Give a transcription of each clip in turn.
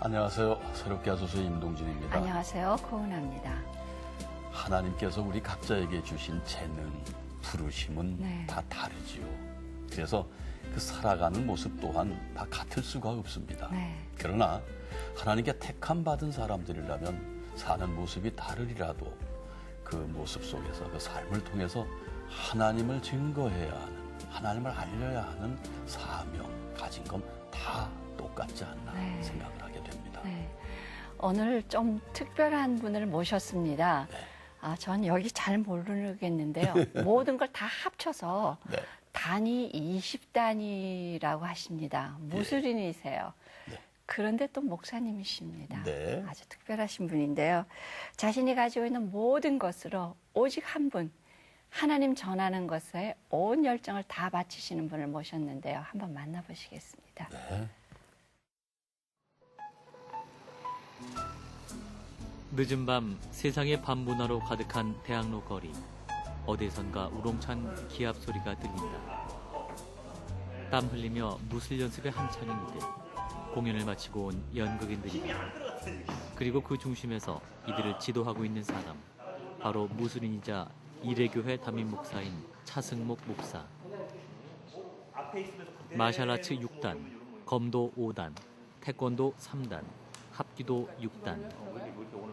안녕하세요. 새롭게 하소서 임동진입니다. 안녕하세요. 고은아입니다. 하나님께서 우리 각자에게 주신 재능, 부르심은 네. 다 다르지요. 그래서 그 살아가는 모습 또한 다 같을 수가 없습니다. 네. 그러나 하나님께 택함 받은 사람들이라면 사는 모습이 다르리라도 그 모습 속에서 그 삶을 통해서 하나님을 증거해야 하는, 하나님을 알려야 하는 사명 가진 건 다 똑같지 않나 네. 생각을 하게 됩니다. 네. 오늘 좀 특별한 분을 모셨습니다. 네. 전 여기 잘 모르겠는데요. 모든 걸 다 합쳐서 네. 단위 20단위라고 하십니다. 무술인이세요. 네. 그런데 또 목사님이십니다. 네. 아주 특별하신 분인데요. 자신이 가지고 있는 모든 것으로 오직 한 분, 하나님 전하는 것에 온 열정을 다 바치시는 분을 모셨는데요. 한번 만나보시겠습니다. 네. 늦은 밤 세상의 밤문화로 가득한 대학로 거리. 어디선가 우렁찬 기합 소리가 들린다. 땀 흘리며 무술 연습에 한창인 이들. 공연을 마치고 온 연극인들이다. 그리고 그 중심에서 이들을 지도하고 있는 사람. 바로 무술인이자 이레교회 담임 목사인 차승목 목사. 마샬아츠 6단, 검도 5단, 태권도 3단, 합기도 6단,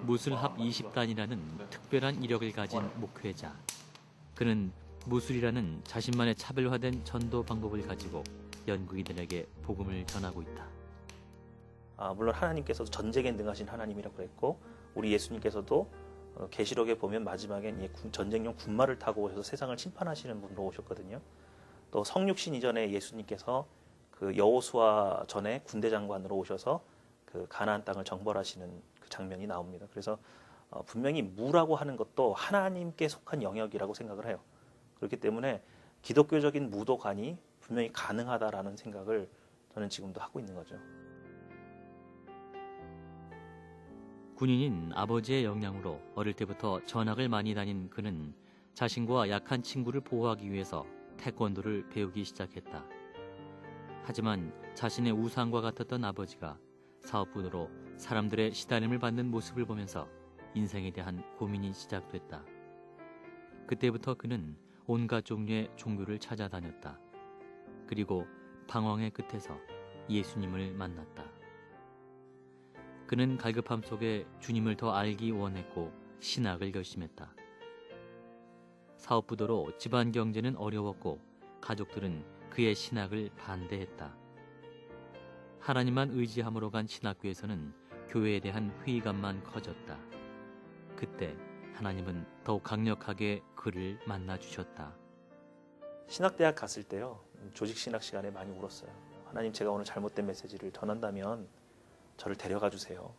무술합 20단이라는 특별한 이력을 가진 목회자. 그는 무술이라는 자신만의 차별화된 전도 방법을 가지고 연극인들에게 복음을 전하고 있다. 물론 하나님께서도 전쟁에 능하신 하나님이라고 그랬고 우리 예수님께서도 계시록에 보면 마지막엔 전쟁용 군마를 타고 오셔서 세상을 심판하시는 분으로 오셨거든요. 또 성육신 이전에 예수님께서 그 여호수아 전에 군대 장관으로 오셔서 그 가나안 땅을 정벌하시는 그 장면이 나옵니다. 그래서 분명히 무라고 하는 것도 하나님께 속한 영역이라고 생각을 해요. 그렇기 때문에 기독교적인 무도관이 분명히 가능하다라는 생각을 저는 지금도 하고 있는 거죠. 군인인 아버지의 영향으로 어릴 때부터 전학을 많이 다닌 그는 자신과 약한 친구를 보호하기 위해서 태권도를 배우기 시작했다. 하지만 자신의 우상과 같았던 아버지가 사업부로 사람들의 시달림을 받는 모습을 보면서 인생에 대한 고민이 시작됐다. 그때부터 그는 온갖 종류의 종교를 찾아다녔다. 그리고 방황의 끝에서 예수님을 만났다. 그는 갈급함 속에 주님을 더 알기 원했고 신학을 결심했다. 사업부도로 집안 경제는 어려웠고 가족들은 그의 신학을 반대했다. 하나님만 의지함으로 간 신학교에서는 교회에 대한 회의감만 커졌다. 그때 하나님은 더욱 강력하게 그를 만나주셨다. 신학대학 갔을 때요. 조직신학 시간에 많이 울었어요. 하나님, 제가 오늘 잘못된 메시지를 전한다면 저를 데려가 주세요.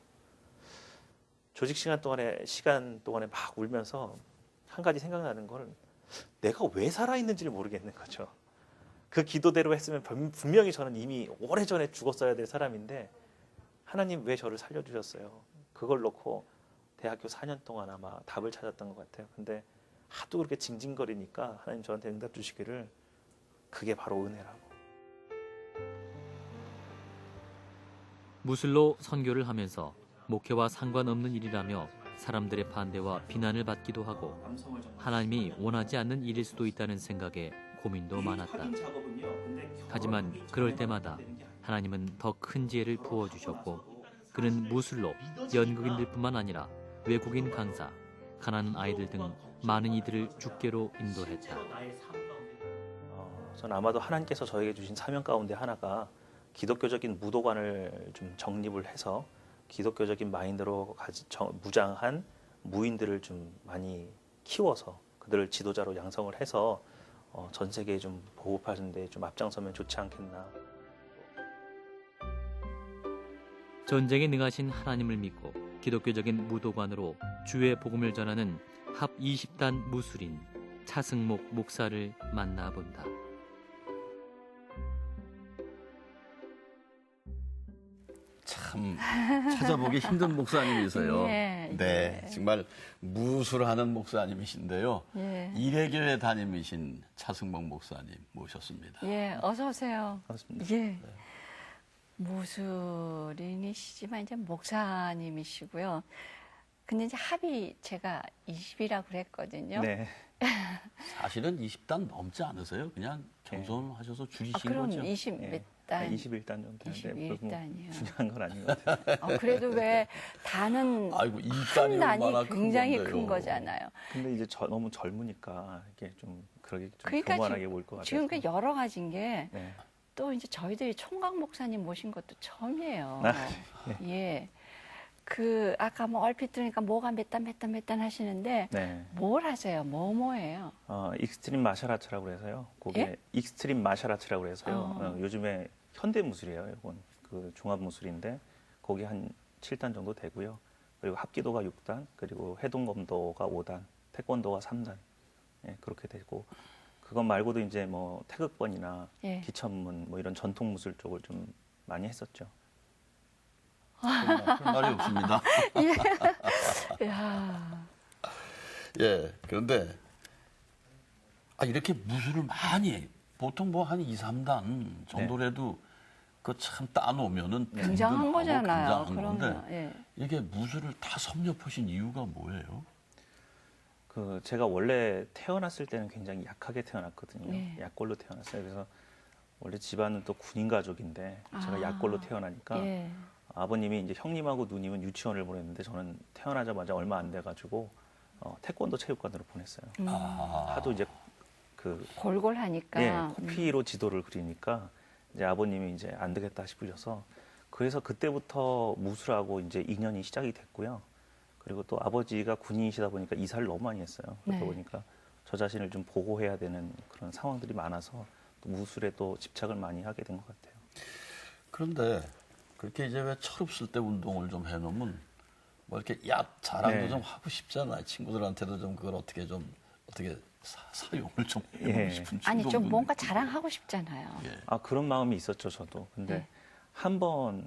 조직 시간 동안에 막 울면서 한 가지 생각나는 건 내가 왜 살아있는지를 모르겠는 거죠. 그 기도대로 했으면 분명히 저는 이미 오래전에 죽었어야 될 사람인데 하나님 왜 저를 살려주셨어요? 그걸 놓고 대학교 4년 동안 아마 답을 찾았던 것 같아요. 근데 하도 그렇게 징징거리니까 하나님 저한테 응답 주시기를 그게 바로 은혜라고. 무술로 선교를 하면서 목회와 상관없는 일이라며 사람들의 반대와 비난을 받기도 하고 하나님이 원하지 않는 일일 수도 있다는 생각에 고민도 많았다. 하지만 그럴 때마다 하나님은 더 큰 지혜를 부어주셨고 그는 무술로 연극인들뿐만 아니라 외국인 강사, 가난한 아이들 등 많은 이들을 주께로 인도했다. 저는 아마도 하나님께서 저에게 주신 사명 가운데 하나가 기독교적인 무도관을 좀 정립을 해서 기독교적인 마인드로 무장한 무인들을 좀 많이 키워서 그들을 지도자로 양성을 해서 전 세계에 좀 보급하는 데 좀 앞장서면 좋지 않겠나. 전쟁에 능하신 하나님을 믿고 기독교적인 무도관으로 주의 복음을 전하는 합 20단 무술인 차승목 목사를 만나본다. 참 찾아보기 힘든 목사님이세요. 예, 네, 예. 정말 무술하는 목사님이신데요. 예. 이레교회 담임이신 차승목 목사님 모셨습니다. 예, 어서 오세요. 반갑습니다. 예. 무술인이시지만 이제 목사님이시고요. 근데 이제 합이 제가 20이라고 그랬거든요. 네. 사실은 20단 넘지 않으세요? 그냥 겸손하셔서 줄이신 그럼 거죠? 20 예. 몇 단? 21단 정도 되는데 21단이요. 중요한 건 아닌 것 같아요. 그래도 왜 단은 아이고, 이 한 단이 단이 얼마나 큰 굉장히 건데요. 큰 거잖아요. 근데 이제 너무 젊으니까 이게 좀 그러게 좀 그러니까 교만하게 보일 것 같아요. 지금 그 여러 가지인 게 네. 또 이제 저희들이 총각 목사님 모신 것도 처음이에요. 예. 아까 뭐 얼핏 들으니까 뭐가 몇 단 하시는데 네. 뭘 하세요? 뭐예요? 익스트림 마샬아츠라고 해서요. 그게 예? 익스트림 마샬아츠라고 해서요. 요즘에 현대 무술이에요. 이건 그 종합 무술인데 거기 한 7단 정도 되고요. 그리고 합기도가 6단, 그리고 해동검도가 5단, 태권도가 3단. 예, 그렇게 되고 그것 말고도 이제 뭐 태극권이나 예. 기천문 뭐 이런 전통 무술 쪽을 좀 많이 했었죠. 할 말이 없습니다. 야, 예, 그런데 이렇게 무술을 많이 해. 보통 뭐 한 2, 3단 정도라도 그 참 따놓으면은 굉장한 든든하고 거잖아요. 굉장한 그러면 건데 예. 이게 무술을 다 섭렵하신 이유가 뭐예요? 제가 원래 태어났을 때는 굉장히 약하게 태어났거든요. 네. 약골로 태어났어요. 그래서 원래 집안은 또 군인 가족인데 제가 아, 약골로 태어나니까 예. 아버님이 이제 형님하고 누님은 유치원을 보냈는데 저는 태어나자마자 얼마 안 돼가지고 태권도 체육관으로 보냈어요. 하도 이제 골골하니까. 예, 코피로 지도를 그리니까 이제 아버님이 이제 안 되겠다 싶으셔서 그래서 그때부터 무술하고 이제 인연이 시작이 됐고요. 그리고 또 아버지가 군인이시다 보니까 이사를 너무 많이 했어요. 그러다 네. 보니까 저 자신을 좀 보호해야 되는 그런 상황들이 많아서 또 무술에 또 집착을 많이 하게 된 것 같아요. 그런데 그렇게 이제 왜 철없을 때 운동을 좀 해놓으면 뭐 이렇게 자랑도 네. 좀 하고 싶잖아요. 친구들한테도 좀 그걸 어떻게 사용을 좀 예. 해보고 싶은 아니 좀 충동도 뭔가 있고. 자랑하고 싶잖아요. 예. 그런 마음이 있었죠, 저도. 근데 네. 한 번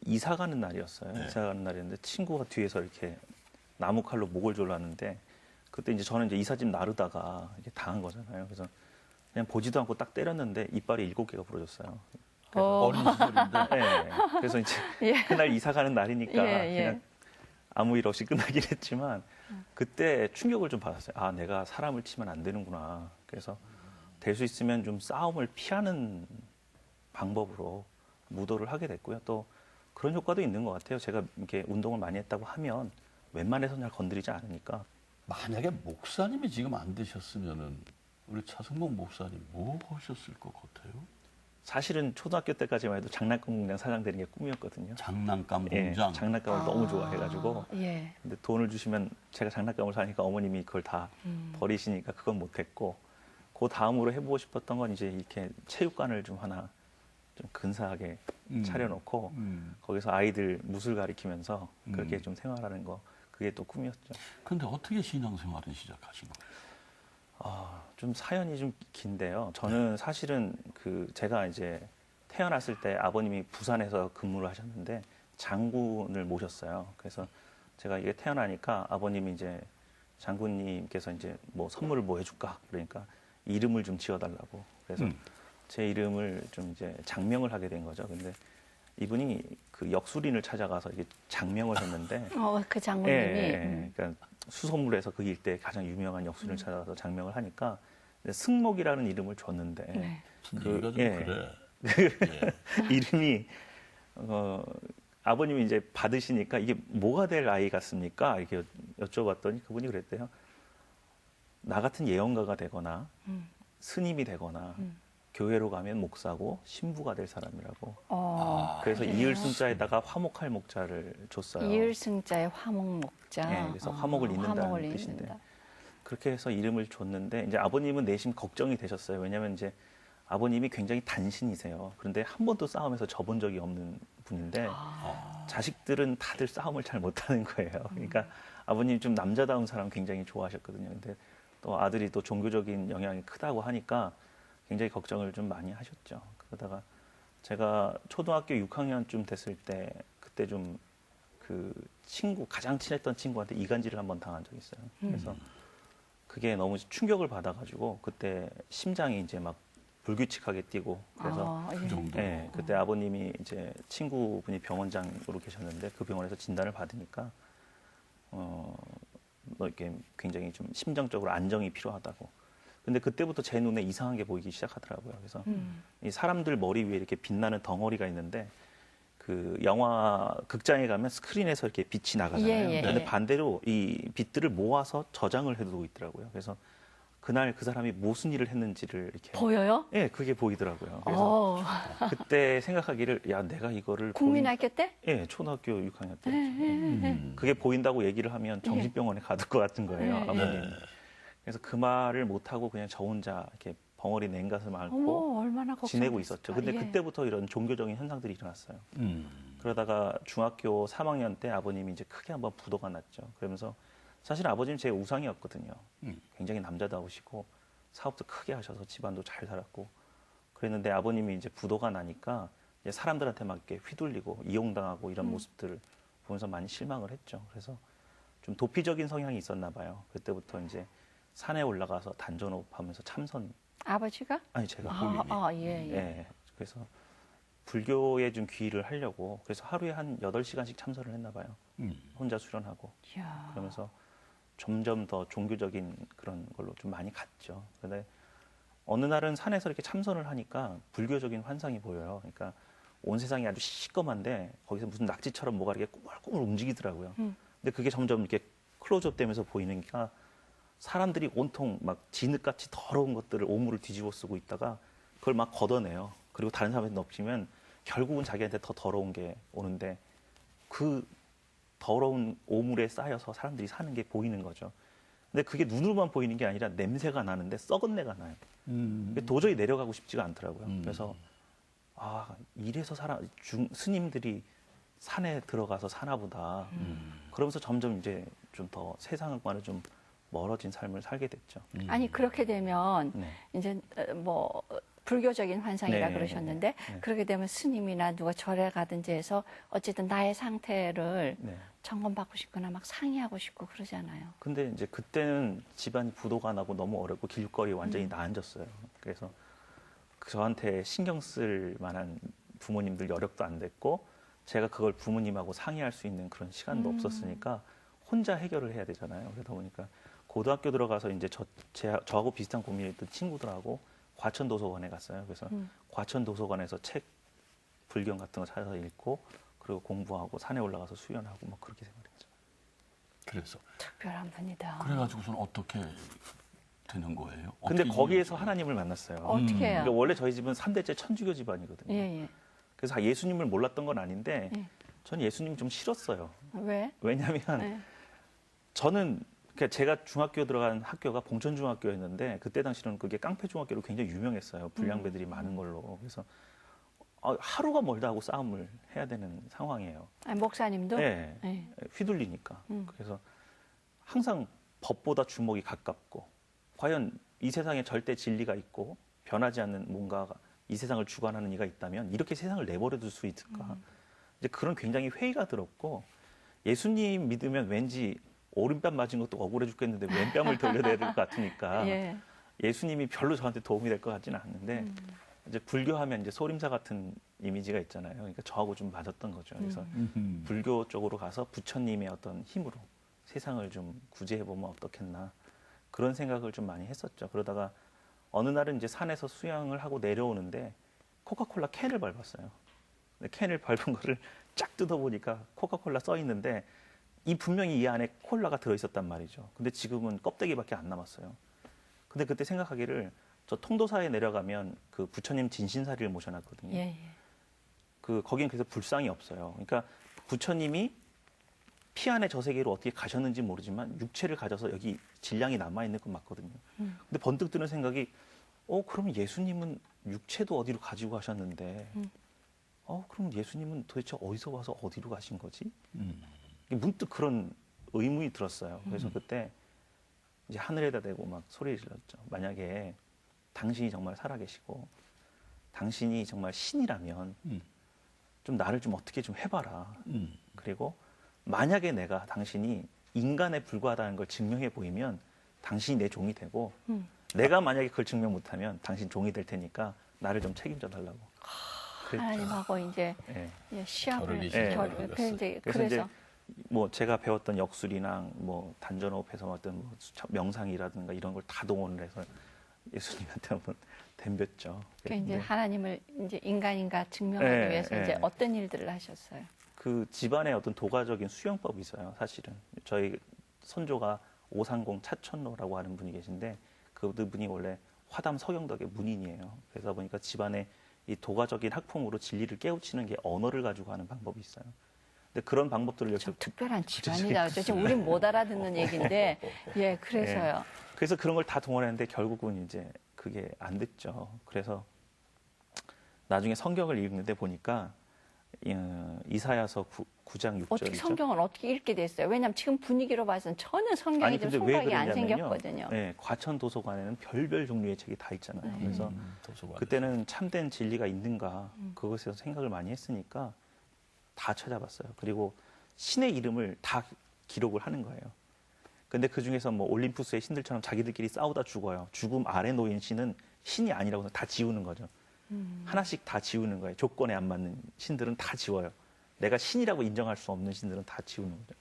이사 가는 날이었어요. 네. 이사 가는 날이었는데 친구가 뒤에서 이렇게 나무 칼로 목을 졸랐는데 그때 이제 저는 이제 이삿짐 나르다가 이게 당한 거잖아요. 그래서 그냥 보지도 않고 딱 때렸는데 이빨이 7개가 부러졌어요. 어린 시절인데 네. 그래서 이제 예. 그날 이사 가는 날이니까 예, 예. 그냥 아무 일 없이 끝나긴 했지만 그때 충격을 좀 받았어요. 내가 사람을 치면 안 되는구나. 그래서 될 수 있으면 좀 싸움을 피하는 방법으로 무도를 하게 됐고요. 또 그런 효과도 있는 것 같아요. 제가 이렇게 운동을 많이 했다고 하면 웬만해서는 잘 건드리지 않으니까. 만약에 목사님이 지금 안 되셨으면은 우리 차승목 목사님 뭐 하셨을 것 같아요? 사실은 초등학교 때까지만 해도 장난감 공장 사장 되는 게 꿈이었거든요. 장난감 예, 공장. 장난감을 너무 좋아해가지고 예. 근데 돈을 주시면 제가 장난감을 사니까 어머님이 그걸 다 버리시니까 그건 못했고 그 다음으로 해보고 싶었던 건 이제 이렇게 체육관을 좀 하나 좀 근사하게 차려놓고 거기서 아이들 무술 가리키면서 그렇게 좀 생활하는 거 그게 또 꿈이었죠. 근데 어떻게 신앙생활을 시작하신 거예요? 좀 사연이 좀 긴데요. 저는 사실은 제가 이제 태어났을 때 아버님이 부산에서 근무를 하셨는데 장군을 모셨어요. 그래서 제가 이게 태어나니까 아버님이 이제 장군님께서 이제 뭐 선물을 뭐 해줄까 그러니까 이름을 좀 지어달라고 그래서 제 이름을 좀 이제 장명을 하게 된 거죠. 근데 이분이 그 역술인을 찾아가서 이게 장명을 했는데 그 장모님이 그러니까 수소문에서 그 일대 가장 유명한 역술인을 찾아가서 장명을 하니까 승목이라는 이름을 줬는데 네. 분위기가 좀 예. 그래. 이름이 아버님이 이제 받으시니까 이게 뭐가 될 아이 같습니까? 이렇게 여쭤봤더니 그분이 그랬대요. 나 같은 예언가가 되거나 스님이 되거나 교회로 가면 목사고 신부가 될 사람이라고. 그래서 그래요? 이을승자에다가 화목할 목자를 줬어요. 이을승자의 화목목자. 네, 그래서 화목을 잇는다는 화목을 뜻인데. 잇는다. 그렇게 해서 이름을 줬는데 이제 아버님은 내심 걱정이 되셨어요. 왜냐하면 이제 아버님이 굉장히 단신이세요. 그런데 한 번도 싸움에서 져본 적이 없는 분인데 자식들은 다들 싸움을 잘 못하는 거예요. 그러니까 아버님이 좀 남자다운 사람 굉장히 좋아하셨거든요. 근데 또 아들이 또 종교적인 영향이 크다고 하니까 굉장히 걱정을 좀 많이 하셨죠. 그러다가 제가 초등학교 6학년쯤 됐을 때 그때 좀 가장 친했던 친구한테 이간질을 한번 당한 적이 있어요. 그래서 그게 너무 충격을 받아가지고 그때 심장이 이제 막 불규칙하게 뛰고 그래서 예. 그 정도. 네, 그때 아버님이 이제 친구분이 병원장으로 계셨는데 그 병원에서 진단을 받으니까 뭐 이렇게 굉장히 좀 심정적으로 안정이 필요하다고. 근데 그때부터 제 눈에 이상한 게 보이기 시작하더라고요. 그래서 이 사람들 머리 위에 이렇게 빛나는 덩어리가 있는데 그 영화 극장에 가면 스크린에서 이렇게 빛이 나가잖아요. 예, 예, 근데 예. 반대로 이 빛들을 모아서 저장을 해두고 있더라고요. 그래서 그날 그 사람이 무슨 일을 했는지를 이렇게 보여요? 예, 그게 보이더라고요. 그래서 어. 그때 생각하기를 야, 내가 이거를 국민학교 때? 예, 초등학교 6학년 때. 음. 그게 보인다고 얘기를 하면 정신병원에 가둘 것 같은 거예요, 네. 아버님이. 그래서 그 말을 못 하고 그냥 저 혼자 이렇게 벙어리 냉가슴 앓고 어머, 얼마나 걱정. 지내고 있었죠. 근데 그때부터 이런 종교적인 현상들이 일어났어요. 그러다가 중학교 3학년 때 아버님이 이제 크게 한번 부도가 났죠. 그러면서 사실 아버님 제 우상이었거든요. 굉장히 남자다우시고 사업도 크게 하셔서 집안도 잘 살았고 그랬는데 아버님이 이제 부도가 나니까 이제 사람들한테 막 이렇게 휘둘리고 이용당하고 이런 모습들을 보면서 많이 실망을 했죠. 그래서 좀 도피적인 성향이 있었나 봐요. 그때부터 이제 산에 올라가서 단전호흡하면서 참선. 아버지가? 아니 제가 예, 예. 예. 그래서 불교에 좀 귀의를 하려고 그래서 하루에 한 8시간씩 참선을 했나 봐요. 혼자 수련하고. 이야. 그러면서 점점 더 종교적인 그런 걸로 좀 많이 갔죠. 근데 어느 날은 산에서 이렇게 참선을 하니까 불교적인 환상이 보여요. 그러니까 온 세상이 아주 시꺼먼데 거기서 무슨 낙지처럼 뭐가 이렇게 꾸물꾸물 움직이더라고요. 근데 그게 점점 이렇게 클로즈업 되면서 보이니까 사람들이 온통 막 진흙같이 더러운 것들을 오물을 뒤집어 쓰고 있다가 그걸 막 걷어내요. 그리고 다른 사람한테 넘치면 결국은 자기한테 더 더러운 게 오는데 그 더러운 오물에 쌓여서 사람들이 사는 게 보이는 거죠. 근데 그게 눈으로만 보이는 게 아니라 냄새가 나는데 썩은 내가 나요. 도저히 내려가고 싶지가 않더라고요. 그래서 아, 이래서 스님들이 산에 들어가서 사나 보다. 그러면서 점점 이제 좀 더 세상과는 좀 멀어진 삶을 살게 됐죠. 아니 그렇게 되면 네. 이제 뭐 불교적인 환상이라 네, 그러셨는데 네. 그렇게 되면 스님이나 누가 절에 가든지 해서 어쨌든 나의 상태를 네. 점검받고 싶거나 막 상의하고 싶고 그러잖아요. 근데 이제 그때는 집안이 부도가 나고 너무 어렵고 길거리에 완전히 나앉았어요. 그래서 저한테 신경 쓸 만한 부모님들 여력도 안 됐고 제가 그걸 부모님하고 상의할 수 있는 그런 시간도 없었으니까 혼자 해결을 해야 되잖아요. 그러다 보니까 고등학교 들어가서 이제 저하고 비슷한 고민을 했던 친구들하고 과천 도서관에 갔어요. 그래서 과천 도서관에서 책 불경 같은 거 찾아서 읽고 그리고 공부하고 산에 올라가서 수련하고 뭐 그렇게 생활했죠. 그래서 특별한 분이다. 그래가지고선 어떻게 되는 거예요? 근데 어떻게 거기에서 하나님을 만났어요. 어떻게 해요? 그러니까 원래 저희 집은 3대째 천주교 집안이거든요. 예, 예. 그래서 예수님을 몰랐던 건 아닌데 예. 저는 예수님 좀 싫었어요. 왜? 왜냐하면 예. 저는 그러니까 제가 중학교 들어간 학교가 봉천중학교였는데 그때 당시는 그게 깡패중학교로 굉장히 유명했어요. 불량배들이 많은 걸로. 그래서 하루가 멀다 하고 싸움을 해야 되는 상황이에요. 아니, 목사님도? 네, 예. 휘둘리니까. 그래서 항상 법보다 주먹이 가깝고 과연 이 세상에 절대 진리가 있고 변하지 않는 뭔가가 이 세상을 주관하는 이가 있다면 이렇게 세상을 내버려 둘 수 있을까? 이제 그런 굉장히 회의가 들었고 예수님 믿으면 왠지 오른뺨 맞은 것도 억울해 죽겠는데 왼뺨을 돌려야 될 것 같으니까 예. 예수님이 별로 저한테 도움이 될 것 같지는 않는데 이제 불교하면 이제 소림사 같은 이미지가 있잖아요. 그러니까 저하고 좀 맞았던 거죠. 그래서 불교 쪽으로 가서 부처님의 어떤 힘으로 세상을 좀 구제해 보면 어떻겠나 그런 생각을 좀 많이 했었죠. 그러다가 어느 날은 이제 산에서 수영을 하고 내려오는데 코카콜라 캔을 밟았어요. 근데 캔을 밟은 거를 쫙 뜯어보니까 코카콜라 써 있는데 분명히 이 안에 콜라가 들어있었단 말이죠. 근데 지금은 껍데기밖에 안 남았어요. 근데 그때 생각하기를 저 통도사에 내려가면 그 부처님 진신사리를 모셔놨거든요. 예, 예. 거긴 그래서 불상이 없어요. 그러니까 부처님이 피 안에 저 세계로 어떻게 가셨는지 모르지만 육체를 가져서 여기 질량이 남아있는 건 맞거든요. 근데 번뜩 드는 생각이 그럼 예수님은 육체도 어디로 가지고 가셨는데 그럼 예수님은 도대체 어디서 와서 어디로 가신 거지? 문득 그런 의문이 들었어요. 그래서 그때 이제 하늘에다 대고 막 소리를 질렀죠. 만약에 당신이 정말 살아계시고 당신이 정말 신이라면 좀 나를 좀 어떻게 좀 해봐라. 그리고 만약에 당신이 인간에 불과하다는 걸 증명해 보이면 당신이 내 종이 되고 내가 만약에 그걸 증명 못하면 당신 종이 될 테니까 나를 좀 책임져 달라고. 그랬죠. 하나님하고 이제 결을 시합을 이제 결 하는 그래서 이제 그래서 그래서 이제 뭐 제가 배웠던 역술이나 뭐 단전호흡해서 어떤 뭐 명상이라든가 이런 걸 다 동원을 해서 예수님한테 한번 덤볐죠. 이제 근데 하나님을 이제 인간인가 증명하기 네, 위해서 네. 이제 어떤 일들을 하셨어요? 그 집안의 어떤 도가적인 수용법이 있어요. 사실은 저희 선조가 오상공 차천로라고 하는 분이 계신데 그분이 원래 화담 서경덕의 문인이에요. 그래서 보니까 집안에 이 도가적인 학풍으로 진리를 깨우치는 게 언어를 가지고 하는 방법이 있어요. 근데 그런 방법들을 좀 여기서 특별한 집안이다. 지금 우린 못 알아듣는 얘기인데 예 그래서요. 그래서 그런 걸 다 동원했는데 결국은 이제 그게 안 됐죠. 그래서 나중에 성경을 읽는데 보니까 이사야서 9장 어떻게 6절이죠. 성경을 어떻게 읽게 됐어요? 왜냐하면 지금 분위기로 봐서는 전혀 성경이 좀 근데 왜 손각이 안 그러냐면요. 생겼거든요. 네, 과천 도서관에는 별별 종류의 책이 다 있잖아요. 네. 그래서 도서관. 그때는 참된 진리가 있는가 그것에 대해서 생각을 많이 했으니까 다 찾아봤어요. 그리고 신의 이름을 다 기록을 하는 거예요. 근데 그 중에서 뭐 올림푸스의 신들처럼 자기들끼리 싸우다 죽어요. 죽음 아래 놓인 신은 신이 아니라고 해서 다 지우는 거죠. 하나씩 다 지우는 거예요. 조건에 안 맞는 신들은 다 지워요. 내가 신이라고 인정할 수 없는 신들은 다 지우는 거죠.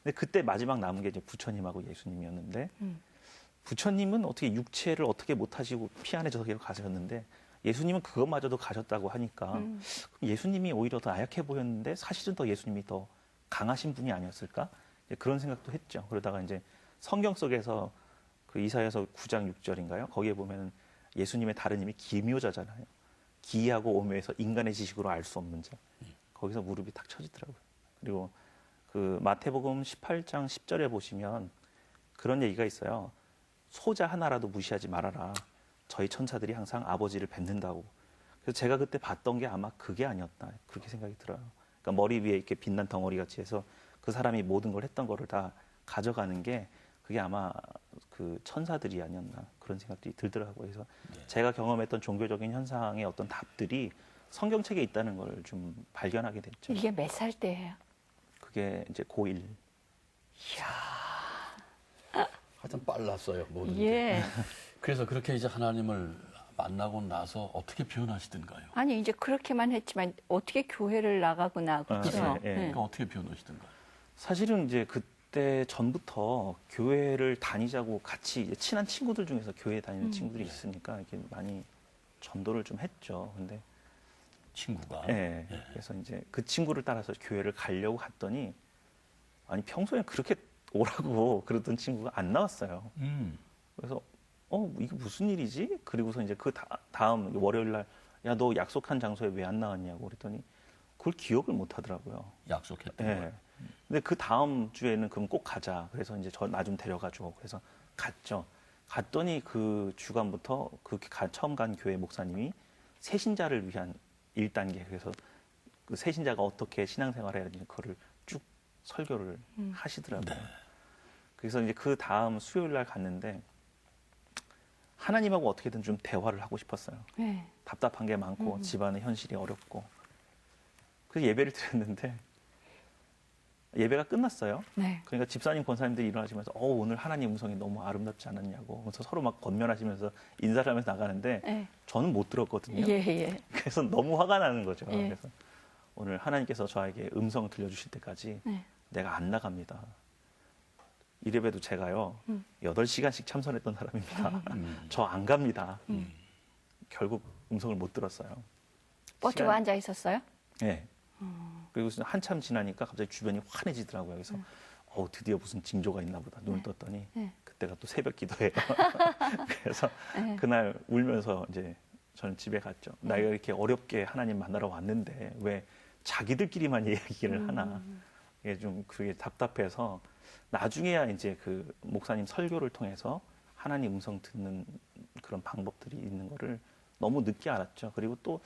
근데 그때 마지막 남은 게 이제 부처님하고 예수님이었는데 부처님은 어떻게 육체를 어떻게 못 하시고 피 안에 저기로 가셨는데 예수님은 그것마저도 가셨다고 하니까 그럼 예수님이 오히려 더 나약해 보였는데 사실은 더 예수님이 더 강하신 분이 아니었을까? 이제 그런 생각도 했죠. 그러다가 이제 성경 속에서 그 이사야서 9장 6절인가요? 거기에 보면 예수님의 다른 이름이 기묘자잖아요. 기이하고 오묘해서 인간의 지식으로 알 수 없는 자. 거기서 무릎이 탁 쳐지더라고요. 그리고 그 마태복음 18장 10절에 보시면 그런 얘기가 있어요. 소자 하나라도 무시하지 말아라. 저희 천사들이 항상 아버지를 뵙는다고. 그래서 제가 그때 봤던 게 아마 그게 아니었다. 그렇게 생각이 들어요. 그러니까 머리 위에 이렇게 빛난 덩어리 같이 해서 그 사람이 모든 걸 했던 거를 다 가져가는 게 그게 아마 그 천사들이 아니었나 그런 생각들이 들더라고요. 그래서 제가 경험했던 종교적인 현상의 어떤 답들이 성경책에 있다는 걸 좀 발견하게 됐죠. 이게 몇 살 때예요? 그게 이제 고1. 하여튼 빨랐어요, 모든 게. 예. 그래서 그렇게 이제 하나님을 만나고 나서 어떻게 변하시던가요? 아니 이제 그렇게만 했지만 어떻게 교회를 나가구나 그렇죠? 예, 예. 그러니까 어떻게 변하시던가요? 사실은 이제 그때 전부터 교회를 다니자고 같이 이제 친한 친구들 중에서 교회 다니는 친구들이 있으니까 이렇게 많이 전도를 좀 했죠. 근데 친구가. 예. 그래서 이제 그 친구를 따라서 교회를 가려고 갔더니 아니 평소에 그렇게 오라고 그러던 친구가 안 나왔어요. 그래서 이게 무슨 일이지? 그리고서 이제 그 다음 월요일 날 야, 너 약속한 장소에 왜 안 나왔냐고 그랬더니 그걸 기억을 못 하더라고요. 약속했던 예. 거예요. 근데 그 다음 주에는 그럼 꼭 가자. 그래서 이제 나 좀 데려가줘. 그래서 갔죠. 갔더니 그 주간부터 처음 간 교회 목사님이 새신자를 위한 1단계. 그래서 그 새신자가 어떻게 신앙생활을 해야 되는지 그거를 쭉 설교를 하시더라고요. 네. 그래서 이제 그 다음 수요일 날 갔는데 하나님하고 어떻게든 좀 대화를 하고 싶었어요. 네. 답답한 게 많고 집안의 현실이 어렵고. 그래서 예배를 드렸는데 예배가 끝났어요. 네. 그러니까 집사님, 권사님들이 일어나시면서 오늘 하나님 음성이 너무 아름답지 않았냐고. 그래서 서로 막 권면하시면서 인사를 하면서 나가는데 네. 저는 못 들었거든요. 예, 예. 그래서 너무 화가 나는 거죠. 예. 그래서 오늘 하나님께서 저에게 음성을 들려주실 때까지 네. 내가 안 나갑니다. 이래봬도 제가요 8시간씩 참선했던 사람입니다. 저 안 갑니다. 결국 음성을 못 들었어요. 뻗치고 시간- 앉아 있었어요? 네. 그리고 한참 지나니까 갑자기 주변이 환해지더라고요. 그래서 드디어 무슨 징조가 있나 보다. 눈을 떴더니 네. 그때가 또 새벽 기도예요. 그래서 네. 그날 울면서 이제 저는 집에 갔죠. 내가 이렇게 어렵게 하나님 만나러 왔는데 왜 자기들끼리만 얘기를 하나. 이게 좀 그게 답답해서 나중에야 이제 그 목사님 설교를 통해서 하나님 음성 듣는 그런 방법들이 있는 거를 너무 늦게 알았죠. 그리고 또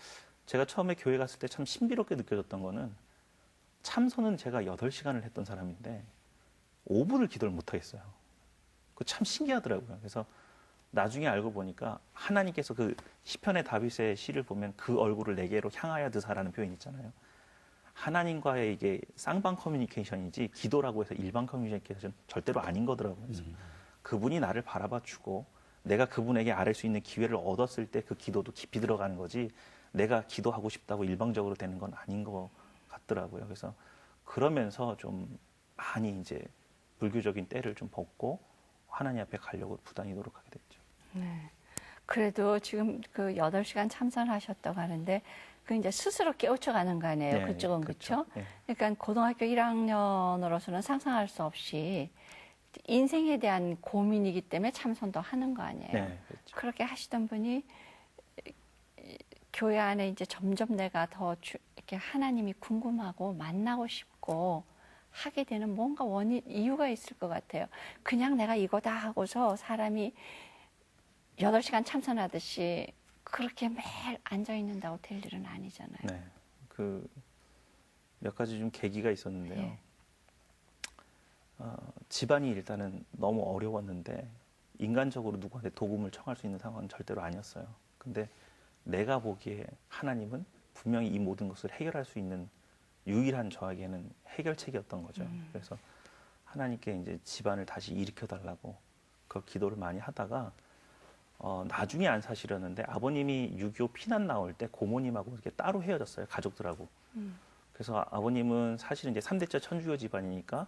제가 처음에 교회 갔을 때 참 신비롭게 느껴졌던 거는 참선은 제가 8시간을 했던 사람인데 5분을 기도를 못 하겠어요. 그거 참 신기하더라고요. 그래서 나중에 알고 보니까 하나님께서 그 시편의 다윗의 시를 보면 그 얼굴을 내게로 향하여 드사라는 표현이 있잖아요. 하나님과의 이게 쌍방 커뮤니케이션이지 기도라고 해서 일반 커뮤니케이션 절대로 아닌 거더라고요. 그래서 그분이 나를 바라봐 주고 내가 그분에게 아뢰 수 있는 기회를 얻었을 때 그 기도도 깊이 들어가는 거지 내가 기도하고 싶다고 일방적으로 되는 건 아닌 것 같더라고요. 그래서 그러면서 좀 많이 이제 불교적인 때를 좀 벗고 하나님 앞에 가려고 부단히 노력하게 됐죠. 네. 그래도 지금 그 8시간 참선하셨다고 하는데 그 이제 스스로 깨우쳐가는 거 아니에요. 네, 그쪽은 그렇죠. 그렇죠? 네. 그러니까 고등학교 1학년으로서는 상상할 수 없이 인생에 대한 고민이기 때문에 참선도 하는 거 아니에요. 네, 그렇죠. 그렇게 하시던 분이 교회 안에 이제 점점 내가 더 이렇게 하나님이 궁금하고 만나고 싶고 하게 되는 뭔가 이유가 있을 것 같아요. 그냥 내가 이거다 하고서 사람이 8시간 참선하듯이 그렇게 매일 앉아 있는다고 될 일은 아니잖아요. 네. 그 몇 가지 좀 계기가 있었는데요. 예. 집안이 일단은 너무 어려웠는데 인간적으로 누구한테 도움을 청할 수 있는 상황은 절대로 아니었어요. 근데 내가 보기에 하나님은 분명히 이 모든 것을 해결할 수 있는 유일한 저에게는 해결책이었던 거죠. 그래서 하나님께 이제 집안을 다시 일으켜 달라고 그 기도를 많이 하다가 나중에 안 사시려는데 아버님이 6.25 피난 나올 때 고모님하고 이렇게 따로 헤어졌어요. 가족들하고. 그래서 아버님은 사실은 이제 3대째 천주교 집안이니까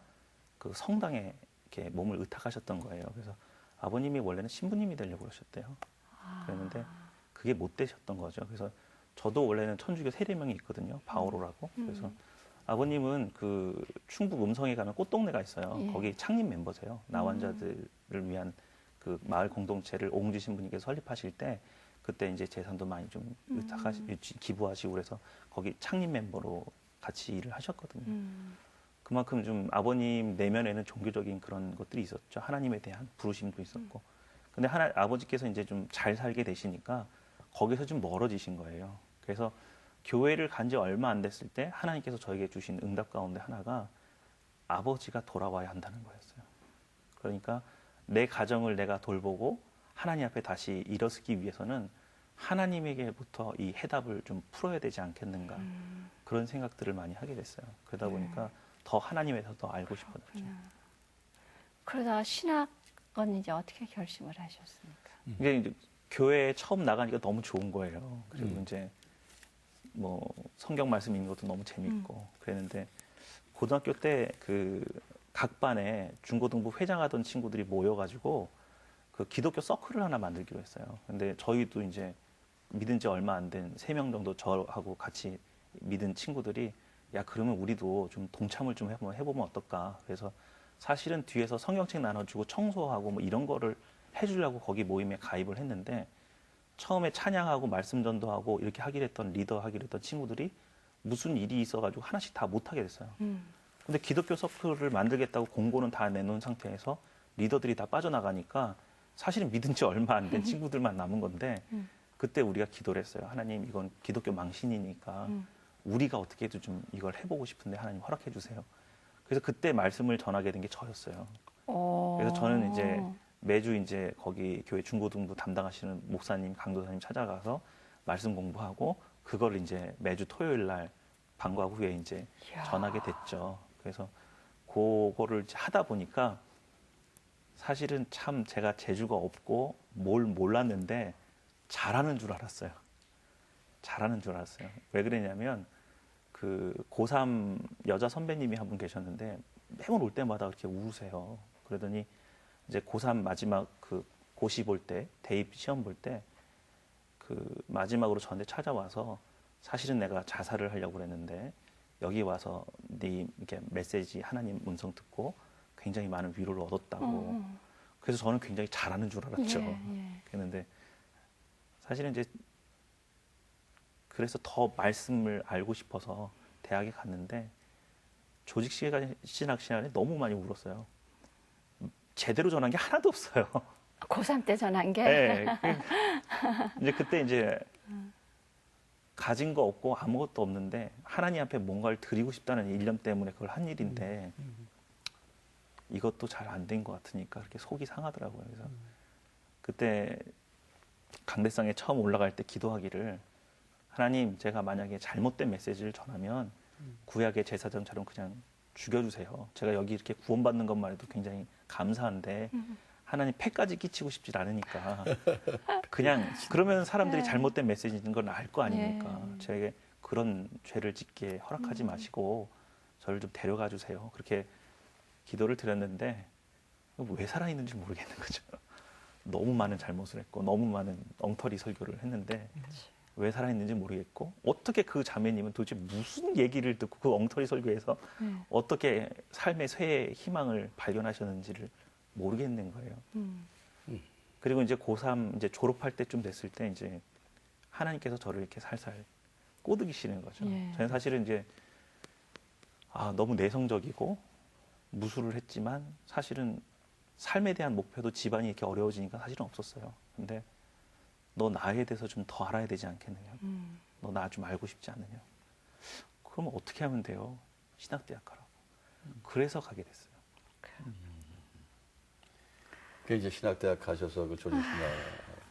그 성당에 이렇게 몸을 의탁하셨던 거예요. 그래서 아버님이 원래는 신부님이 되려고 그러셨대요. 그랬는데 그게 못 되셨던 거죠. 그래서 저도 원래는 천주교 세례명이 있거든요. 바오로라고. 그래서 아버님은 그 충북 음성에 가면 꽃동네가 있어요. 예. 거기 창립 멤버세요. 나환자들을 위한 그 마을 공동체를 옹주 신부님께서 설립하실 때 그때 이제 재산도 많이 좀 기부하시고 그래서 거기 창립 멤버로 같이 일을 하셨거든요. 그만큼 좀 아버님 내면에는 종교적인 그런 것들이 있었죠. 하나님에 대한 부르심도 있었고. 근데 아버지께서 이제 좀 잘 살게 되시니까 거기서 좀 멀어지신 거예요. 그래서 교회를 간 지 얼마 안 됐을 때 하나님께서 저에게 주신 응답 가운데 하나가 아버지가 돌아와야 한다는 거였어요. 그러니까 내 가정을 내가 돌보고 하나님 앞에 다시 일어서기 위해서는 하나님에게부터 이 해답을 좀 풀어야 되지 않겠는가 그런 생각들을 많이 하게 됐어요. 그러다 보니까 더 하나님에 대해서 더 알고 싶어졌죠. 그러다 신학은 이제 어떻게 결심을 하셨습니까? 이게 이제 교회에 처음 나가니까 너무 좋은 거예요. 그리고 이제 뭐 성경 말씀 읽는 것도 너무 재밌고 그랬는데 고등학교 때 그 각 반에 중고등부 회장하던 친구들이 모여가지고 그 기독교 서클을 하나 만들기로 했어요. 근데 저희도 이제 믿은 지 얼마 안 된 3명 정도 저하고 같이 믿은 친구들이 야 그러면 우리도 좀 동참을 좀 해보면 어떨까. 그래서 사실은 뒤에서 성경책 나눠주고 청소하고 뭐 이런 거를 해주려고 거기 모임에 가입을 했는데 처음에 찬양하고 말씀 전도하고 이렇게 하기로 했던 리더 하기로 했던 친구들이 무슨 일이 있어가지고 하나씩 다 못하게 됐어요. 근데 기독교 서클을 만들겠다고 공고는 다 내놓은 상태에서 리더들이 다 빠져나가니까 사실은 믿은 지 얼마 안 된 친구들만 남은 건데 그때 우리가 기도를 했어요. 하나님 이건 기독교 망신이니까 우리가 어떻게든 좀 이걸 해보고 싶은데 하나님 허락해 주세요. 그래서 그때 말씀을 전하게 된 게 저였어요. 그래서 저는 이제 매주 이제 거기 교회 중고등부 담당하시는 목사님, 강도사님 찾아가서 말씀 공부하고 그걸 이제 매주 토요일 날 방과 후에 이제 전하게 됐죠. 그래서 그거를 이제 하다 보니까 사실은 참 제가 재주가 없고 뭘 몰랐는데 잘하는 줄 알았어요. 잘하는 줄 알았어요. 왜 그러냐면 그 고3 여자 선배님이 한 분 계셨는데 매번 올 때마다 그렇게 우세요. 그러더니 이제 고3 마지막 그 고시 볼 때, 대입 시험 볼 때 그 마지막으로 저한테 찾아와서 사실은 내가 자살을 하려고 그랬는데 여기 와서 네 이렇게 메시지 하나님 음성 듣고 굉장히 많은 위로를 얻었다고. 그래서 저는 굉장히 잘하는 줄 알았죠. 그랬는데 사실은 이제 그래서 더 말씀을 알고 싶어서 대학에 갔는데 조직 신학 시간에 너무 많이 울었어요. 제대로 전한 게 하나도 없어요. 고3 때 전한 게? 네. 이제 그때 이제 가진 거 없고 아무것도 없는데 하나님 앞에 뭔가를 드리고 싶다는 일념 때문에 그걸 한 일인데 이것도 잘 안 된 것 같으니까 그렇게 속이 상하더라고요. 그래서 그때 강대상에 처음 올라갈 때 기도하기를 하나님 제가 만약에 잘못된 메시지를 전하면 구약의 제사장처럼 그냥 죽여주세요. 제가 여기 이렇게 구원받는 것만 해도 굉장히 감사한데 하나님 패까지 끼치고 싶지 않으니까 그냥 그러면 사람들이 잘못된 메시지인 건 알 거 아닙니까? 저에게 그런 죄를 짓게 허락하지 마시고 저를 좀 데려가 주세요. 그렇게 기도를 드렸는데 왜 살아있는지 모르겠는 거죠. 너무 많은 잘못을 했고 너무 많은 엉터리 설교를 했는데 왜 살아있는지 모르겠고 어떻게 그 자매님은 도대체 무슨 얘기를 듣고 그 엉터리 설교에서 어떻게 삶의 새 희망을 발견하셨는지를 모르겠는 거예요. 그리고 이제 고3 이제 졸업할 때쯤 됐을 때 이제 하나님께서 저를 이렇게 살살 꼬드기시는 거죠. 저는 사실은 이제 너무 내성적이고 무술을 했지만 사실은 삶에 대한 목표도 집안이 이렇게 어려워지니까 사실은 없었어요. 근데 너 나에 대해서 좀 더 알아야 되지 않겠느냐. 너 나 좀 알고 싶지 않느냐. 그러면 어떻게 하면 돼요? 신학대학 가라고. 그래서 가게 됐어요. 그 이제 신학대학 가셔서 그 조직신학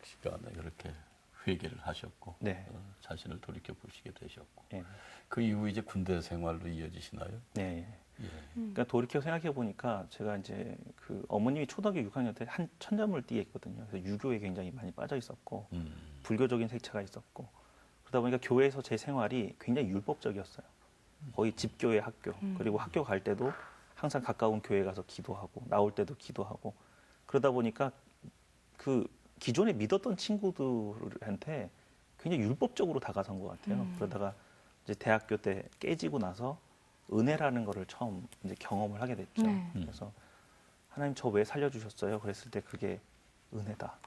시간에 그렇게 회개를 하셨고 네. 자신을 돌이켜 보시게 되셨고 예. 그 이후 이제 군대 생활로 이어지시나요? 네. 예. 그러니까 돌이켜 생각해 보니까 제가 이제 그 어머님이 초등학교 6학년 때 한 천자물띠에 있거든요. 그래서 유교에 굉장히 많이 빠져 있었고 불교적인 색채가 있었고 그러다 보니까 교회에서 제 생활이 굉장히 율법적이었어요. 거의 집교회 학교 그리고 학교 갈 때도 항상 가까운 교회 가서 기도하고 나올 때도 기도하고 그러다 보니까 그 기존에 믿었던 친구들한테 굉장히 율법적으로 다가선 것 같아요. 그러다가 이제 대학교 때 깨지고 나서 은혜라는 거를 처음 이제 경험을 하게 됐죠. 그래서 하나님 저 왜 살려주셨어요? 그랬을 때 그게 은혜다.